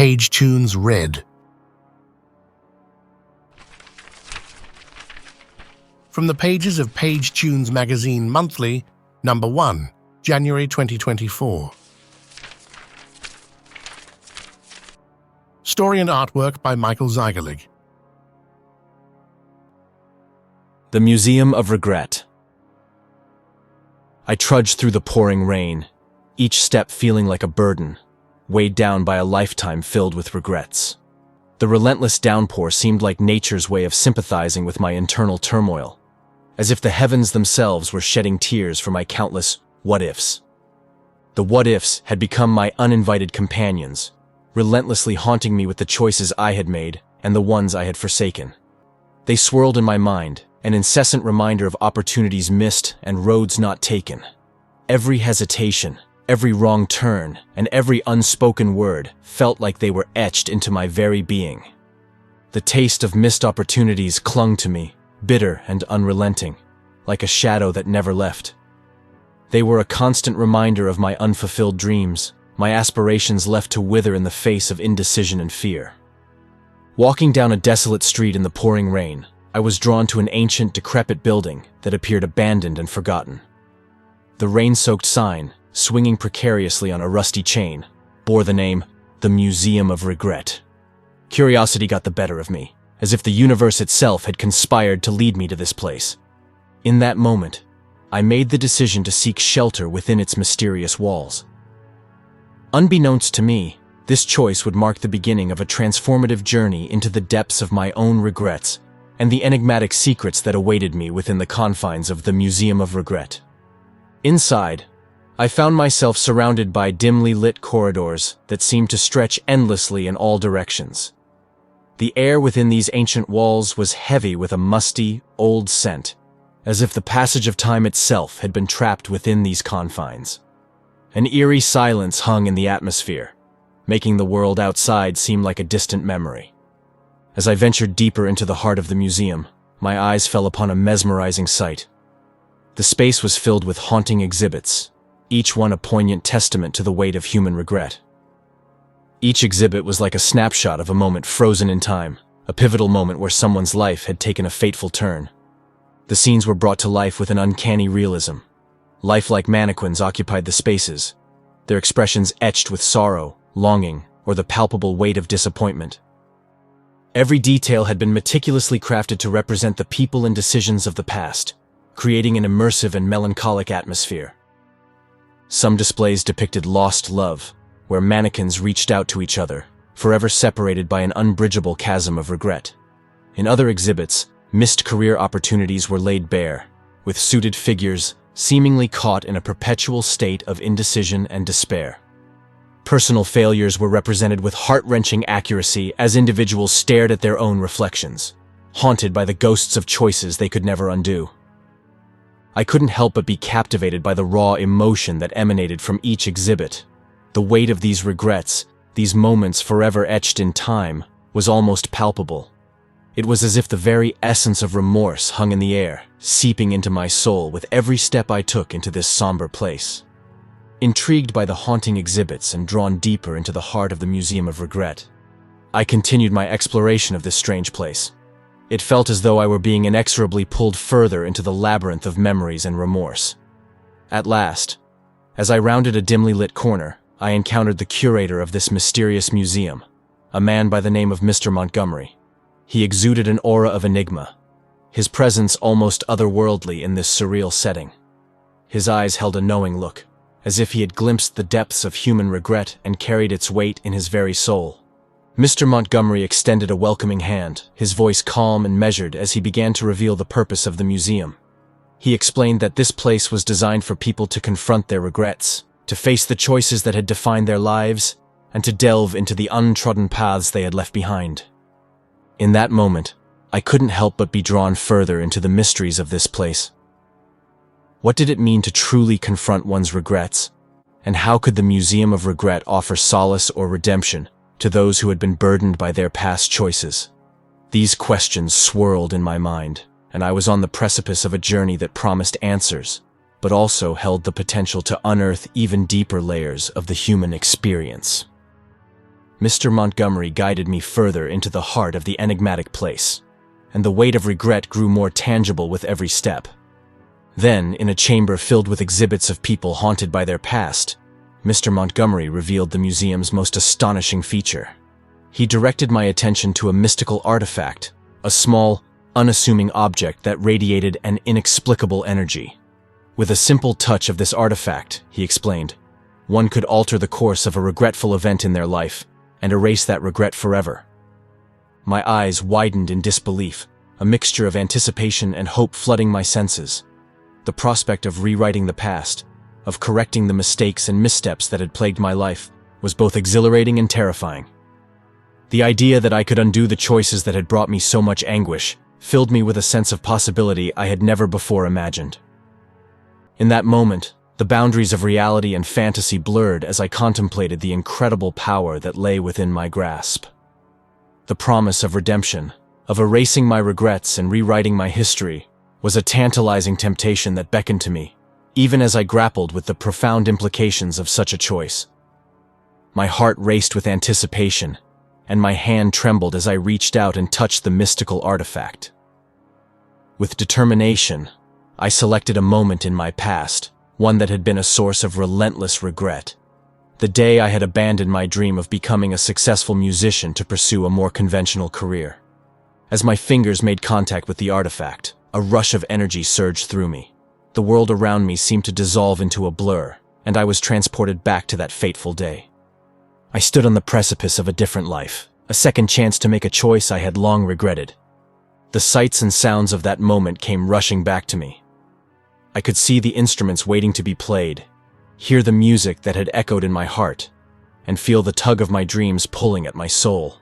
Page Tunes Read. From the pages of Page Tunes Magazine Monthly, Number 1, January 2024. Story and artwork by Michael Zeigerlig. The Museum of Regret. I trudged through the pouring rain, each step feeling like a burden, weighed down by a lifetime filled with regrets. The relentless downpour seemed like nature's way of sympathizing with my internal turmoil, as if the heavens themselves were shedding tears for my countless what-ifs. The what-ifs had become my uninvited companions, relentlessly haunting me with the choices I had made and the ones I had forsaken. They swirled in my mind, an incessant reminder of opportunities missed and roads not taken. Every hesitation, every wrong turn, and every unspoken word felt like they were etched into my very being. The taste of missed opportunities clung to me, bitter and unrelenting, like a shadow that never left. They were a constant reminder of my unfulfilled dreams, my aspirations left to wither in the face of indecision and fear. Walking down a desolate street in the pouring rain, I was drawn to an ancient, decrepit building that appeared abandoned and forgotten. The rain-soaked sign, swinging precariously on a rusty chain, bore the name, The Museum of Regret. Curiosity got the better of me, as if the universe itself had conspired to lead me to this place. In that moment, I made the decision to seek shelter within its mysterious walls. Unbeknownst to me, this choice would mark the beginning of a transformative journey into the depths of my own regrets and the enigmatic secrets that awaited me within the confines of the Museum of Regret. Inside, I found myself surrounded by dimly lit corridors that seemed to stretch endlessly in all directions. The air within these ancient walls was heavy with a musty, old scent, as if the passage of time itself had been trapped within these confines. An eerie silence hung in the atmosphere, making the world outside seem like a distant memory. As I ventured deeper into the heart of the museum, my eyes fell upon a mesmerizing sight. The space was filled with haunting exhibits, each one a poignant testament to the weight of human regret. Each exhibit was like a snapshot of a moment frozen in time, a pivotal moment where someone's life had taken a fateful turn. The scenes were brought to life with an uncanny realism. Lifelike mannequins occupied the spaces, their expressions etched with sorrow, longing, or the palpable weight of disappointment. Every detail had been meticulously crafted to represent the people and decisions of the past, creating an immersive and melancholic atmosphere. Some displays depicted lost love, where mannequins reached out to each other, forever separated by an unbridgeable chasm of regret. In other exhibits, missed career opportunities were laid bare, with suited figures seemingly caught in a perpetual state of indecision and despair. Personal failures were represented with heart-wrenching accuracy as individuals stared at their own reflections, haunted by the ghosts of choices they could never undo. I couldn't help but be captivated by the raw emotion that emanated from each exhibit. The weight of these regrets, these moments forever etched in time, was almost palpable. It was as if the very essence of remorse hung in the air, seeping into my soul with every step I took into this somber place. Intrigued by the haunting exhibits and drawn deeper into the heart of the Museum of Regret, I continued my exploration of this strange place. It felt as though I were being inexorably pulled further into the labyrinth of memories and remorse. At last, as I rounded a dimly lit corner, I encountered the curator of this mysterious museum, a man by the name of Mr. Montgomery. He exuded an aura of enigma, his presence almost otherworldly in this surreal setting. His eyes held a knowing look, as if he had glimpsed the depths of human regret and carried its weight in his very soul. Mr. Montgomery extended a welcoming hand, his voice calm and measured as he began to reveal the purpose of the museum. He explained that this place was designed for people to confront their regrets, to face the choices that had defined their lives, and to delve into the untrodden paths they had left behind. In that moment, I couldn't help but be drawn further into the mysteries of this place. What did it mean to truly confront one's regrets? And how could the Museum of Regret offer solace or redemption to those who had been burdened by their past choices? These questions swirled in my mind, and I was on the precipice of a journey that promised answers, but also held the potential to unearth even deeper layers of the human experience. Mr. Montgomery guided me further into the heart of the enigmatic place, and the weight of regret grew more tangible with every step. Then, in a chamber filled with exhibits of people haunted by their past, Mr. Montgomery revealed the museum's most astonishing feature. He directed my attention to a mystical artifact, a small, unassuming object that radiated an inexplicable energy. With a simple touch of this artifact, he explained, one could alter the course of a regretful event in their life and erase that regret forever. My eyes widened in disbelief, a mixture of anticipation and hope flooding my senses. The prospect of rewriting the past, of correcting the mistakes and missteps that had plagued my life, was both exhilarating and terrifying. The idea that I could undo the choices that had brought me so much anguish filled me with a sense of possibility I had never before imagined. In that moment, the boundaries of reality and fantasy blurred as I contemplated the incredible power that lay within my grasp. The promise of redemption, of erasing my regrets and rewriting my history, was a tantalizing temptation that beckoned to me, even as I grappled with the profound implications of such a choice. My heart raced with anticipation, and my hand trembled as I reached out and touched the mystical artifact. With determination, I selected a moment in my past, one that had been a source of relentless regret. The day I had abandoned my dream of becoming a successful musician to pursue a more conventional career. As my fingers made contact with the artifact, a rush of energy surged through me. The world around me seemed to dissolve into a blur, and I was transported back to that fateful day. I stood on the precipice of a different life, a second chance to make a choice I had long regretted. The sights and sounds of that moment came rushing back to me. I could see the instruments waiting to be played, hear the music that had echoed in my heart, and feel the tug of my dreams pulling at my soul.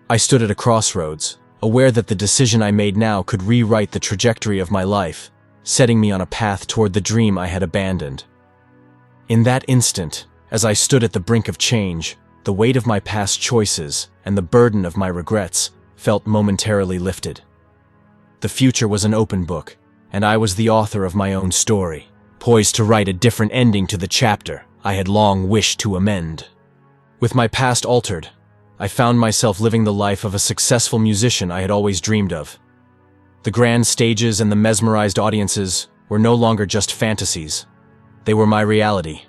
I stood at a crossroads, aware that the decision I made now could rewrite the trajectory of my life, setting me on a path toward the dream I had abandoned. In that instant, as I stood at the brink of change, the weight of my past choices and the burden of my regrets felt momentarily lifted. The future was an open book, and I was the author of my own story, poised to write a different ending to the chapter I had long wished to amend. With my past altered, I found myself living the life of a successful musician I had always dreamed of. The grand stages and the mesmerized audiences were no longer just fantasies. They were my reality.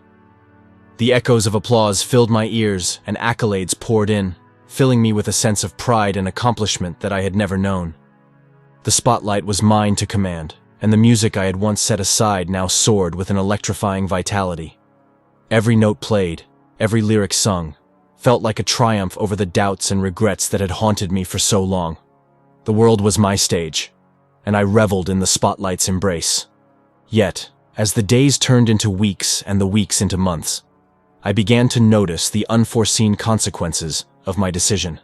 The echoes of applause filled my ears and accolades poured in, filling me with a sense of pride and accomplishment that I had never known. The spotlight was mine to command, and the music I had once set aside now soared with an electrifying vitality. Every note played, every lyric sung, felt like a triumph over the doubts and regrets that had haunted me for so long. The world was my stage, and I reveled in the spotlight's embrace. Yet, as the days turned into weeks and the weeks into months, I began to notice the unforeseen consequences of my decision.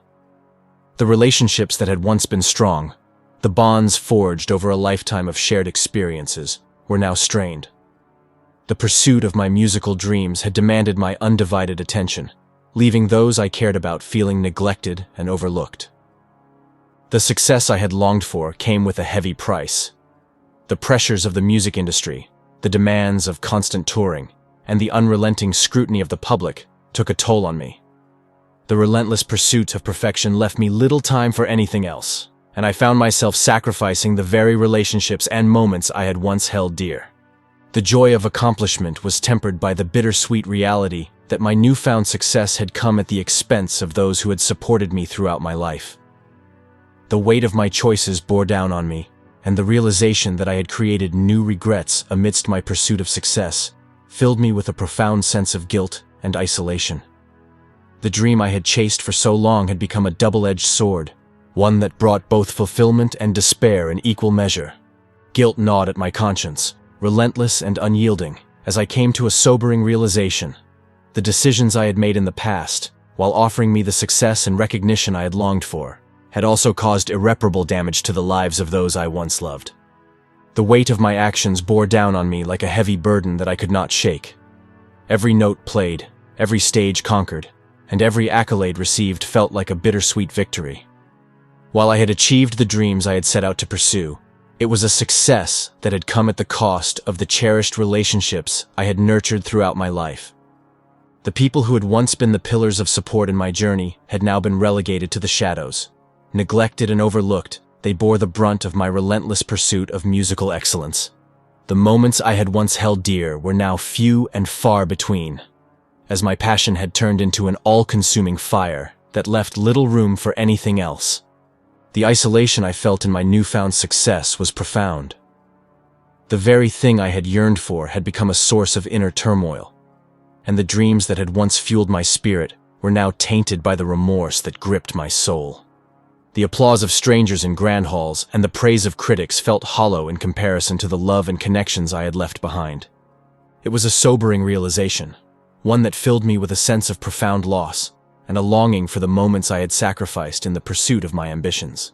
The relationships that had once been strong, the bonds forged over a lifetime of shared experiences, were now strained. The pursuit of my musical dreams had demanded my undivided attention, leaving those I cared about feeling neglected and overlooked. The success I had longed for came with a heavy price. The pressures of the music industry, the demands of constant touring, and the unrelenting scrutiny of the public took a toll on me. The relentless pursuit of perfection left me little time for anything else, and I found myself sacrificing the very relationships and moments I had once held dear. The joy of accomplishment was tempered by the bittersweet reality that my newfound success had come at the expense of those who had supported me throughout my life. The weight of my choices bore down on me, and the realization that I had created new regrets amidst my pursuit of success filled me with a profound sense of guilt and isolation. The dream I had chased for so long had become a double-edged sword, one that brought both fulfillment and despair in equal measure. Guilt gnawed at my conscience, relentless and unyielding, as I came to a sobering realization. The decisions I had made in the past, while offering me the success and recognition I had longed for, had also caused irreparable damage to the lives of those I once loved. The weight of my actions bore down on me like a heavy burden that I could not shake. Every note played, every stage conquered, and every accolade received felt like a bittersweet victory. While I had achieved the dreams I had set out to pursue, it was a success that had come at the cost of the cherished relationships I had nurtured throughout my life. The people who had once been the pillars of support in my journey had now been relegated to the shadows. Neglected and overlooked, they bore the brunt of my relentless pursuit of musical excellence. The moments I had once held dear were now few and far between, as my passion had turned into an all-consuming fire that left little room for anything else. The isolation I felt in my newfound success was profound. The very thing I had yearned for had become a source of inner turmoil, and the dreams that had once fueled my spirit were now tainted by the remorse that gripped my soul. The applause of strangers in grand halls and the praise of critics felt hollow in comparison to the love and connections I had left behind. It was a sobering realization, one that filled me with a sense of profound loss and a longing for the moments I had sacrificed in the pursuit of my ambitions.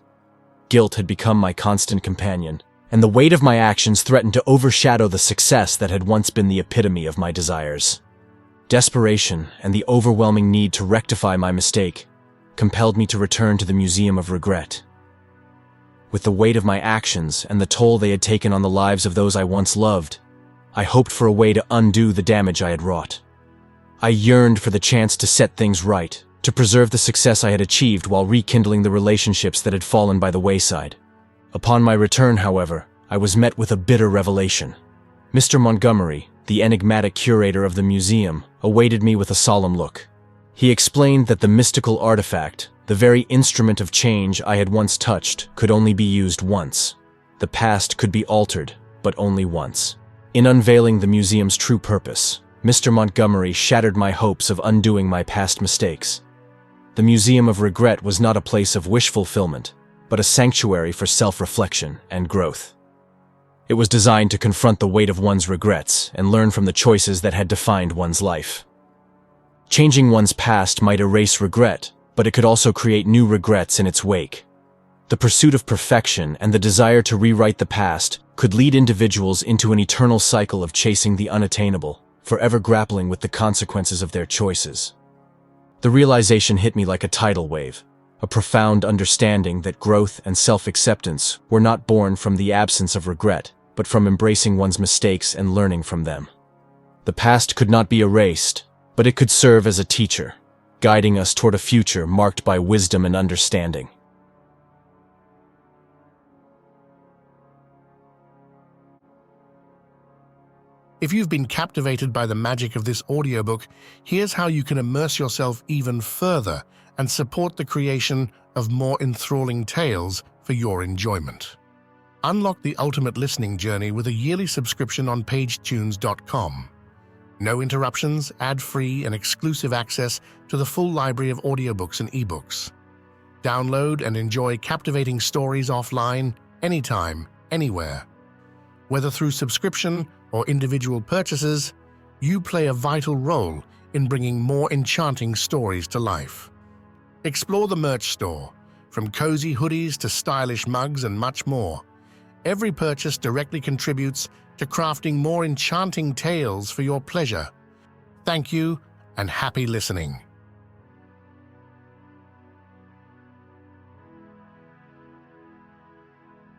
Guilt had become my constant companion, and the weight of my actions threatened to overshadow the success that had once been the epitome of my desires. Desperation and the overwhelming need to rectify my mistake compelled me to return to the Museum of Regret. With the weight of my actions and the toll they had taken on the lives of those I once loved, I hoped for a way to undo the damage I had wrought. I yearned for the chance to set things right, to preserve the success I had achieved while rekindling the relationships that had fallen by the wayside. Upon my return, however, I was met with a bitter revelation. Mr. Montgomery, the enigmatic curator of the museum, awaited me with a solemn look. He explained that the mystical artifact, the very instrument of change I had once touched, could only be used once. The past could be altered, but only once. In unveiling the museum's true purpose, Mr. Montgomery shattered my hopes of undoing my past mistakes. The Museum of Regret was not a place of wish fulfillment, but a sanctuary for self-reflection and growth. It was designed to confront the weight of one's regrets and learn from the choices that had defined one's life. Changing one's past might erase regret, but it could also create new regrets in its wake. The pursuit of perfection and the desire to rewrite the past could lead individuals into an eternal cycle of chasing the unattainable, forever grappling with the consequences of their choices. The realization hit me like a tidal wave, a profound understanding that growth and self-acceptance were not born from the absence of regret, but from embracing one's mistakes and learning from them. The past could not be erased, but it could serve as a teacher, guiding us toward a future marked by wisdom and understanding. If you've been captivated by the magic of this audiobook, here's how you can immerse yourself even further and support the creation of more enthralling tales for your enjoyment. Unlock the ultimate listening journey with a yearly subscription on pagetunes.com. No interruptions, ad-free, and exclusive access to the full library of audiobooks and ebooks. Download and enjoy captivating stories offline, anytime, anywhere. Whether through subscription or individual purchases, you play a vital role in bringing more enchanting stories to life. Explore the merch store, from cozy hoodies to stylish mugs and much more. Every purchase directly contributes to crafting more enchanting tales for your pleasure. Thank you and happy listening.